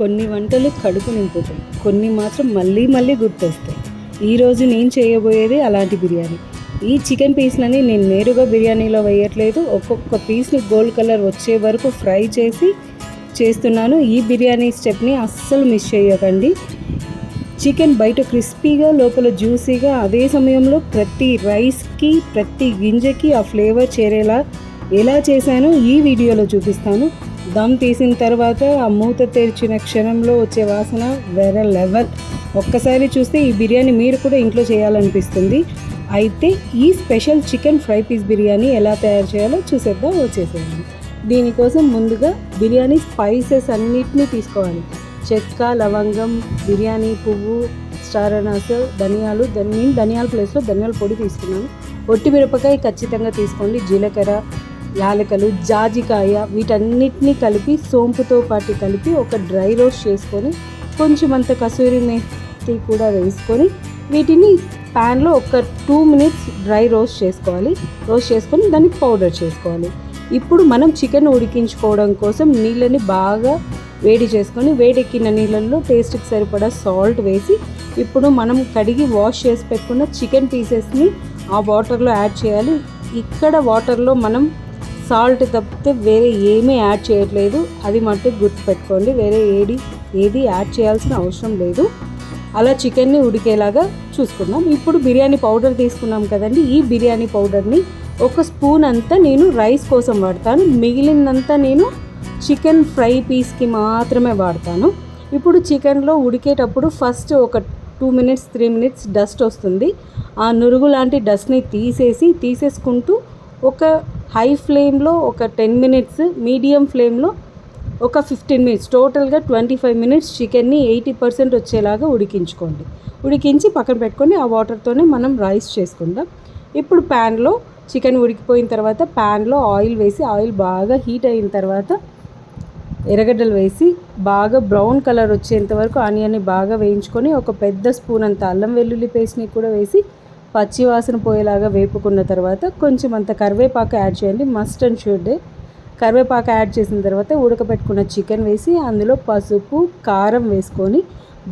కొన్ని వంటలు కడుపు నింపుతాయి, కొన్ని మాత్రం మళ్ళీ మళ్ళీ గుర్తొస్తాయి. ఈరోజు నేను చేయబోయేది అలాంటి బిర్యానీ. ఈ చికెన్ పీస్లని నేను నేరుగా బిర్యానీలో వేయట్లేదు, ఒక్కొక్క పీస్ని గోల్డ్ కలర్ వచ్చే వరకు ఫ్రై చేసి చేస్తున్నాను. ఈ బిర్యానీ స్టెప్ని అస్సలు మిస్ చేయకండి. చికెన్ బయట క్రిస్పీగా లోపల జ్యూసీగా, అదే సమయంలో ప్రతి రైస్కి ప్రతి గింజకి ఆ ఫ్లేవర్ చేరేలా ఎలా చేశానో ఈ వీడియోలో చూపిస్తాను. దమ్ తీసిన తర్వాత ఆ మూత తెరిచిన క్షణంలో వచ్చే వాసన వేరే లెవెల్. ఒక్కసారి చూస్తే ఈ బిర్యానీ మీరు కూడా ఇంట్లో చేయాలనిపిస్తుంది. అయితే ఈ special chicken fry piece biryani ఎలా తయారు చేయాలో చూసేద్దాం, వచ్చేసేయండి. దీనికోసం ముందుగా బిర్యానీ స్పైసెస్ అన్నిటినీ తీసుకోవాలి. చెక్క, లవంగం, బిర్యానీ పువ్వు, స్టార్ అనాస్, ధనియాలు. నేను ధనియాల ప్లేస్లో ధనియాల పొడి తీసుకున్నాను. ఒట్టి మిరపకాయ ఖచ్చితంగా తీసుకోండి. జీలకర్ర, యాలకలు, జాజికాయ వీటన్నిటిని కలిపి సోంపుతో పాటు కలిపి ఒక డ్రై రోస్ట్ చేసుకొని, కొంచెం అంత కసూరి మేతి కూడా వేసుకొని వీటిని ప్యాన్లో ఒక 2 minutes డ్రై రోస్ట్ చేసుకోవాలి. రోస్ట్ చేసుకొని దాన్ని పౌడర్ చేసుకోవాలి. ఇప్పుడు మనం చికెన్ ఉడికించుకోవడం కోసం నీళ్ళని బాగా వేడి చేసుకొని, వేడెక్కిన నీళ్ళల్లో టేస్ట్కి సరిపడా సాల్ట్ వేసి, ఇప్పుడు మనం కడిగి వాష్ చేసి పెట్టుకున్న చికెన్ పీసెస్ని ఆ వాటర్లో యాడ్ చేయాలి. ఇక్కడ వాటర్లో మనం సాల్ట్ తప్పితే వేరే ఏమీ యాడ్ చేయట్లేదు, అది మట్టుకు గుర్తుపెట్టుకోండి. వేరే ఏది యాడ్ చేయాల్సిన అవసరం లేదు. అలా చికెన్ని ఉడికేలాగా చూసుకుందాం. ఇప్పుడు బిర్యానీ పౌడర్ తీసుకున్నాం కదండి, ఈ బిర్యానీ పౌడర్ని 1 స్పూన్ అంతా నేను రైస్ కోసం వాడతాను, మిగిలినంతా నేను చికెన్ ఫ్రై పీస్కి మాత్రమే వాడతాను. ఇప్పుడు చికెన్లో ఉడికేటప్పుడు ఫస్ట్ ఒక 2 minutes 3 minutes డస్ట్ వస్తుంది. ఆ నురుగు లాంటి డస్ట్ని తీసేసుకుంటూ ఒక హై ఫ్లేమ్లో ఒక 10 minutes, మీడియం ఫ్లేమ్లో ఒక 15 minutes, టోటల్గా 25 minutes చికెన్ని 80% వచ్చేలాగా ఉడికించుకోండి. ఉడికించి పక్కన పెట్టుకొని ఆ వాటర్తోనే మనం రైస్ చేసుకుందాం. ఇప్పుడు ప్యాన్లో చికెన్ ఉడికిపోయిన తర్వాత ప్యాన్లో ఆయిల్ వేసి, ఆయిల్ బాగా హీట్ అయిన తర్వాత ఎర్రగడ్డలు వేసి బాగా బ్రౌన్ కలర్ వచ్చేంత వరకు ఆనియన్ని బాగా వేయించుకొని, ఒక పెద్ద స్పూన్ అంత అల్లం వెల్లుల్లి పేస్ట్ని కూడా వేసి పచ్చి వాసన పోయేలాగా వేపుకున్న తర్వాత కొంచెం అంత కరివేపాకు యాడ్ చేయండి. Must and should. కరివేపాకు యాడ్ చేసిన తర్వాత ఉడకపెట్టుకున్న చికెన్ వేసి అందులో పసుపు, కారం వేసుకొని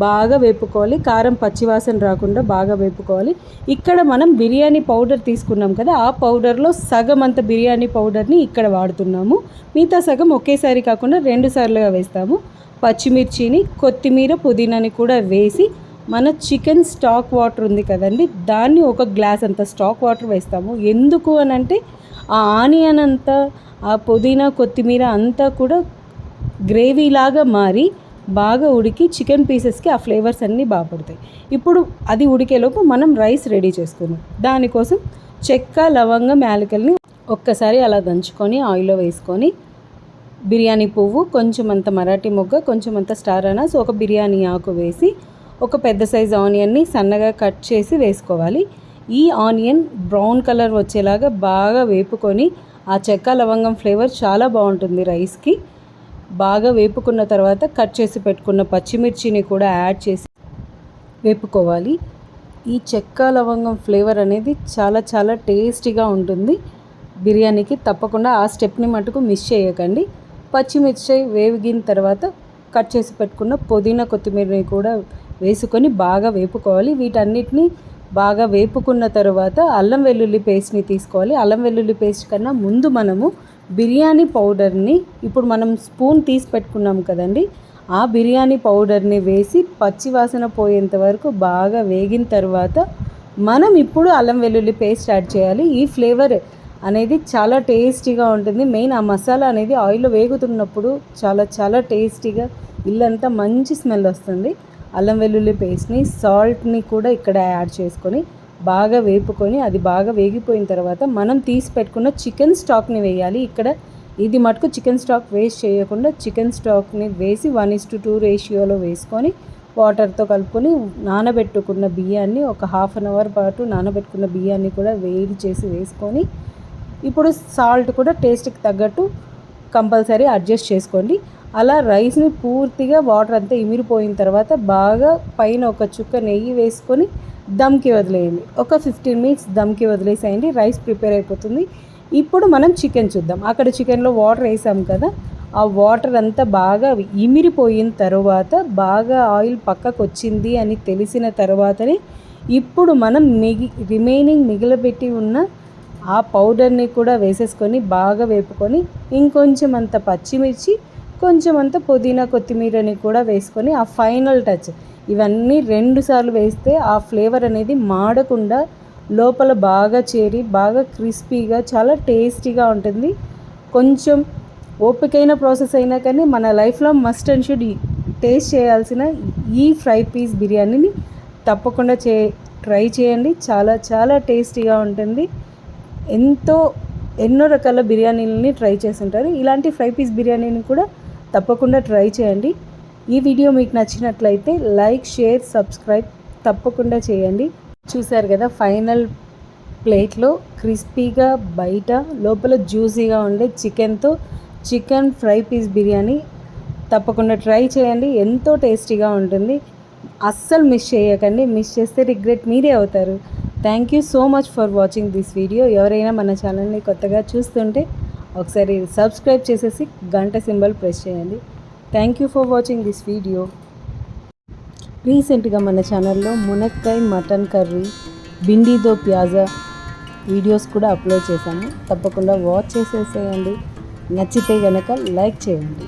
బాగా వేపుకోవాలి. కారం పచ్చివాసన రాకుండా బాగా వేపుకోవాలి. ఇక్కడ మనం బిర్యానీ పౌడర్ తీసుకున్నాం కదా, ఆ పౌడర్లో సగం అంత బిర్యానీ పౌడర్ని ఇక్కడ వాడుతున్నాము. మిగతా సగం ఒకేసారి కాకుండా 2 సార్లుగా వేస్తాము. పచ్చిమిర్చిని, కొత్తిమీర, పుదీనాని కూడా వేసి మన చికెన్ స్టాక్ వాటర్ ఉంది కదండి, దాన్ని 1 గ్లాస్ అంత స్టాక్ వాటర్ వేస్తాము. ఎందుకు అని అంటే ఆ ఆనియన్ అంతా, ఆ పుదీనా, కొత్తిమీర అంతా కూడా గ్రేవీలాగా మారి బాగా ఉడికి చికెన్ పీసెస్కి ఆ ఫ్లేవర్స్ అన్నీ బాగా పడతాయి. ఇప్పుడు అది ఉడికేలోపు మనం రైస్ రెడీ చేసుకున్నాం. దానికోసం చెక్క, లవంగం, యాలకల్ని ఒక్కసారి అలా దంచుకొని ఆయిల్లో వేసుకొని, బిర్యానీ పువ్వు, కొంచెం అంత మరాఠీ మొగ్గ, కొంచెం అంత స్టార్ అనాస్, ఒక బిర్యానీ ఆకు వేసి ఒక పెద్ద సైజ్ ఆనియన్ని సన్నగా కట్ చేసి వేసుకోవాలి. ఈ ఆనియన్ బ్రౌన్ కలర్ వచ్చేలాగా బాగా వేపుకొని, ఆ చెక్క లవంగం ఫ్లేవర్ చాలా బాగుంటుంది రైస్కి. బాగా వేపుకున్న తర్వాత కట్ చేసి పెట్టుకున్న పచ్చిమిర్చిని కూడా యాడ్ చేసి వేపుకోవాలి. ఈ చెక్క లవంగం ఫ్లేవర్ అనేది చాలా చాలా టేస్టీగా ఉంటుంది బిర్యానీకి. తప్పకుండా ఆ స్టెప్ని మటుకు మిస్ చేయకండి. పచ్చిమిర్చి వేగిన తర్వాత కట్ చేసి పెట్టుకున్న పుదీనా, కొత్తిమీరని కూడా వేసుకొని బాగా వేపుకోవాలి. వీటన్నిటిని బాగా వేపుకున్న తర్వాత అల్లం వెల్లుల్లి పేస్ట్ని తీసుకోవాలి. అల్లం వెల్లుల్లి పేస్ట్ కన్నా ముందు మనము బిర్యానీ పౌడర్ని, ఇప్పుడు మనం స్పూన్ తీసి పెట్టుకున్నాం కదండి, ఆ బిర్యానీ పౌడర్ని వేసి పచ్చివాసన పోయేంత వరకు బాగా వేగిన తర్వాత మనం ఇప్పుడు అల్లం వెల్లుల్లి పేస్ట్ యాడ్ చేయాలి. ఈ ఫ్లేవర్ అనేది చాలా టేస్టీగా ఉంటుంది. మెయిన్ ఆ మసాలా అనేది ఆయిల్లో వేగుతున్నప్పుడు చాలా చాలా టేస్టీగా, ఇల్లంతా మంచి స్మెల్ వస్తుంది. అల్లం వెల్లుల్లి పేస్ట్ని, సాల్ట్ని కూడా ఇక్కడ యాడ్ చేసుకొని బాగా వేపుకొని, అది బాగా వేగిపోయిన తర్వాత మనం తీసి పెట్టుకున్న చికెన్ స్టాక్ని వేయాలి. ఇక్కడ ఇది మటుకు చికెన్ స్టాక్ వేస్ట్ చేయకుండా చికెన్ స్టాక్ని వేసి 1:2 రేషియోలో వేసుకొని వాటర్తో కలుపుకొని, నానబెట్టుకున్న బియ్యాన్ని ఒక 1/2 hour పాటు నానబెట్టుకున్న బియ్యాన్ని కూడా వేడి చేసి వేసుకొని, ఇప్పుడు సాల్ట్ కూడా టేస్ట్కి తగ్గట్టు కంపల్సరీ అడ్జస్ట్ చేసుకోండి. అలా రైస్ని పూర్తిగా వాటర్ అంతా ఇమిరిపోయిన తర్వాత బాగా పైన ఒక చుక్క నెయ్యి వేసుకొని దమ్కి వదిలేయండి. ఒక 15 minutes దమ్కి వదిలేసేయండి. రైస్ ప్రిపేర్ అయిపోతుంది. ఇప్పుడు మనం చికెన్ చూద్దాం. అక్కడ చికెన్లో వాటర్ వేసాం కదా, ఆ వాటర్ అంతా బాగా ఇమిరిపోయిన తర్వాత బాగా ఆయిల్ పక్కకు వచ్చింది అని తెలిసిన తర్వాతనే ఇప్పుడు మనం రిమైనింగ్ మిగిలిపెట్టి ఉన్న ఆ పౌడర్ని కూడా వేసేసుకొని బాగా వేపుకొని ఇంకొంచెం అంత పచ్చిమిర్చి కొంచెం అంత పుదీనా కొత్తిమీరని కూడా వేసుకొని ఆ ఫైనల్ టచ్ ఇవన్నీ 2 సార్లు వేస్తే ఆ ఫ్లేవర్ అనేది మాడకుండా లోపల బాగా చేరి బాగా క్రిస్పీగా చాలా టేస్టీగా ఉంటుంది. కొంచెం ఓపికైన ప్రాసెస్ అయినా కానీ మన లైఫ్లో మస్ట్ అండ్ షుడ్ టేస్ట్ చేయాల్సిన ఈ ఫ్రై పీస్ బిర్యానీని తప్పకుండా ట్రై చేయండి. చాలా చాలా టేస్టీగా ఉంటుంది. ఎన్నో రకాల బిర్యానీలని ట్రై చేసి ఉంటారు. ఇలాంటి ఫ్రై పీస్ బిర్యానీని కూడా తప్పకుండా ట్రై చేయండి. ఈ వీడియో మీకు నచ్చినట్లయితే లైక్, షేర్, సబ్స్క్రైబ్ తప్పకుండా చేయండి. చూశారు కదా, ఫైనల్ ప్లేట్లో క్రిస్పీగా బయట లోపల జ్యూసీగా ఉండే చికెన్ ఫ్రై పీస్ బిర్యానీ తప్పకుండా ట్రై చేయండి. ఎంతో టేస్టీగా ఉంటుంది. అస్సలు మిస్ చేయకండి. మిస్ చేస్తే రిగ్రెట్ మీరే అవుతారు. Thank you so much for watching this video. ఎవరైనా మన ఛానల్ని కొత్తగా చూస్తుంటే ఒకసారి సబ్స్క్రైబ్ చేసేసి గంట సింబల్ ప్రెస్ చేయండి. Thank you for watching this video. రీసెంట్గా మన ఛానల్లో మునక్కాయ మటన్ కర్రీ, భిండీతో ప్యాజా వీడియోస్ కూడా అప్లోడ్ చేశాము. తప్పకుండా వాచ్ చేసేసేయండి. నచ్చితే కనుక లైక్ చేయండి.